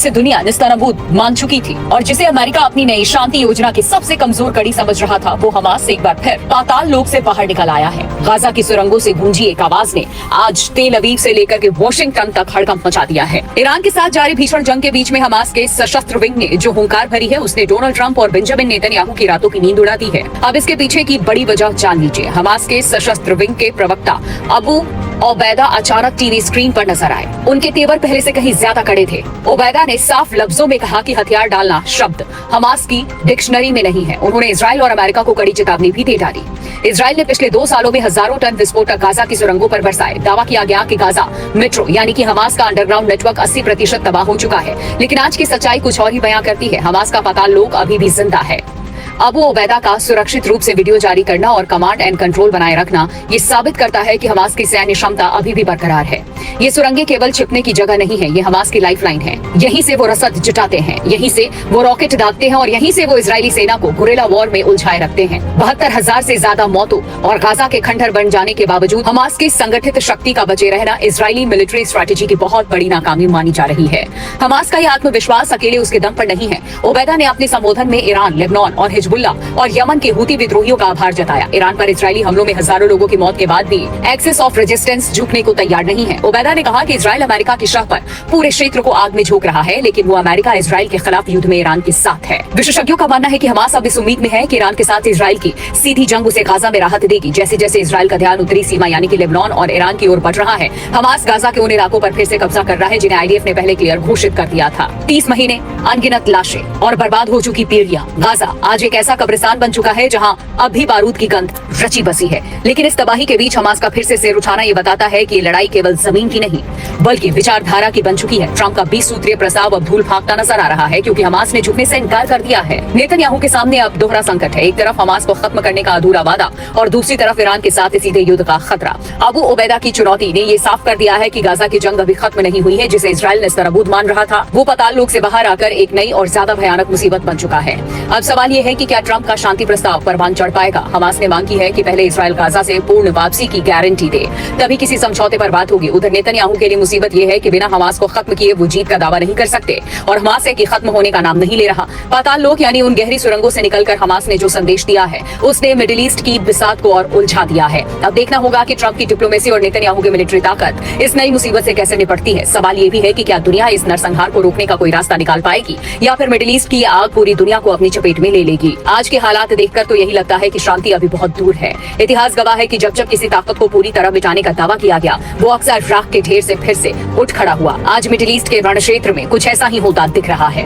से दुनिया निस्तनाबूद मान चुकी थी और जिसे अमेरिका अपनी नई शांति योजना की सबसे कमजोर कड़ी समझ रहा था, वो हमास एक बार फिर पाताल लोक से बाहर निकल आया है। गाजा की सुरंगों से गूंजी एक आवाज ने आज तेल अवीव से लेकर के वॉशिंगटन तक हड़कंप मचा दिया है। ईरान के साथ जारी भीषण जंग के बीच में हमास के सशस्त्र विंग ने जो हुंकार भरी है, उसने डोनाल्ड ट्रंप और बेंजामिन नेतन्याहू की रातों की नींद उड़ा दी है। अब इसके पीछे की बड़ी वजह जान लीजिए। हमास के सशस्त्र विंग के प्रवक्ता अबू ओबैदा अचानक टीवी स्क्रीन पर नजर आए। उनके तेवर पहले से कहीं ज्यादा कड़े थे। ओबैदा ने साफ लफ्जों में कहा कि हथियार डालना शब्द हमास की डिक्शनरी में नहीं है। उन्होंने इजराइल और अमेरिका को कड़ी चेतावनी भी दे डाली। इजराइल ने पिछले 2 सालों में हजारों टन विस्फोटक गाजा की सुरंगों पर बरसाए। दावा किया गया कि गाजा मेट्रो यानी कि हमास का अंडरग्राउंड नेटवर्क 80% तबाह हो चुका है, लेकिन आज की सच्चाई कुछ और ही बयां करती है। हमास का पाताल लोक अभी भी जिंदा है। अबू ओबैदा का सुरक्षित रूप से वीडियो जारी करना और कमांड एंड कंट्रोल बनाए रखना ये साबित करता है कि हमास की सैन्य क्षमता अभी भी बरकरार है। ये सुरंगें केवल छिपने की जगह नहीं है, ये हमास की लाइफलाइन है। यहीं से वो रसद जुटाते हैं, यहीं से वो रॉकेट दागते हैं और यहीं से वो इजरायली सेना को गुरिल्ला वॉर में उलझाए रखते हैं। 72,000 से ज्यादा मौतों और गाजा के खंडहर बन जाने के बावजूद हमास की संगठित शक्ति का बचे रहना इजरायली मिलिट्री स्ट्रेटेजी की बहुत बड़ी नाकामी मानी जा रही है। हमास का यह आत्मविश्वास अकेले उसके दम पर नहीं है। ओबैदा ने अपने संबोधन में ईरान, लेबनान और हिजबुल्ला और यमन के हूती विद्रोहियों का आभार जताया। ईरान पर इजरायली हमलों में हजारों लोगों की मौत के बाद भी एक्सिस ऑफ रेजिस्टेंस झुकने को तैयार नहीं है। ओबैदा ने कहा कि इजराइल अमेरिका की शह पर पूरे क्षेत्र को आग में झोंक रहा है, लेकिन वो अमेरिका इजराइल के खिलाफ युद्ध में ईरान के साथ है। विशेषज्ञों का मानना है कि हमास अब इस उम्मीद में है कि ईरान के साथ इजराइल की सीधी जंग उसे गाजा में राहत देगी। जैसे जैसे इजराइल का ध्यान उत्तरी सीमा यानी कि लेबनान और ईरान की ओर बढ़ रहा है, हमास गाजा के उन इलाकों पर फिर से कब्जा कर रहा है जिन्हें आईडीएफ ने पहले क्लियर घोषित कर दिया था। 30 महीने, अनगिनत लाशें और बर्बाद हो चुकी पीढ़ियां। गाजा आज एक ऐसा कब्रिस्तान बन चुका है जहां अब भी बारूद की गंध रची बसी है। लेकिन इस तबाही के बीच हमास का फिर से सिर उठाना ये बताता है कि लड़ाई केवल जमीन की नहीं बल्कि विचारधारा की बन चुकी है। ट्रंप का 20 सूत्रीय प्रस्ताव अब धूल फांकता नजर आ रहा है, क्योंकि हमास ने झुकने से इनकार कर दिया है। नेतन्याहू के सामने अब दोहरा संकट है। एक तरफ हमास को खत्म करने का अधूरा वादा और दूसरी तरफ ईरान के साथ सीधे युद्ध का खतरा। अबू ओबैदा की चुनौती ने ये साफ कर दिया है कि गाजा की जंग अभी खत्म नहीं हुई है। जिसे इजराइल निस्तनाबूद मान रहा था, वो पाताल लोक से बाहर आकर एक नई और ज्यादा भयानक मुसीबत बन चुका है। अब सवाल ये है कि क्या ट्रंप का शांति प्रस्ताव परवान चढ़ पाएगा। हमास ने मांग की है कि पहले इजराइल गाजा से पूर्ण वापसी की गारंटी दे, तभी किसी समझौते पर बात होगी। उधर नेतन्याहू के लिए मुसीबत ये है कि बिना हमास को खत्म किए वो जीत का दावा नहीं कर सकते और हमास है कि खत्म होने का नाम नहीं ले रहा। पाताल लोक यानी उन गहरी सुरंगों से निकलकर हमास ने जो संदेश दिया है, उसने मिडिल ईस्ट की बिसात को और उलझा दिया है। अब देखना होगा कि ट्रंप की डिप्लोमेसी और नेतन्याहू की मिलिट्री ताकत इस नई मुसीबत से कैसे निपटती है। सवाल ये भी है कि क्या दुनिया इस नरसंहार को रोकने का कोई रास्ता निकाल पाएगी या फिर मिडिल ईस्ट की आग पूरी दुनिया को अपनी चपेट में ले लेगी। आज के हालात देखकर तो यही लगता है कि शांति अभी बहुत दूर है। इतिहास गवाह है कि जब जब किसी ताकत को पूरी तरह मिटाने का दावा किया गया, वो अक्सर राख के ढेर से फिर से उठ खड़ा हुआ। आज मिडिल ईस्ट के रण क्षेत्र में कुछ ऐसा ही होता दिख रहा है।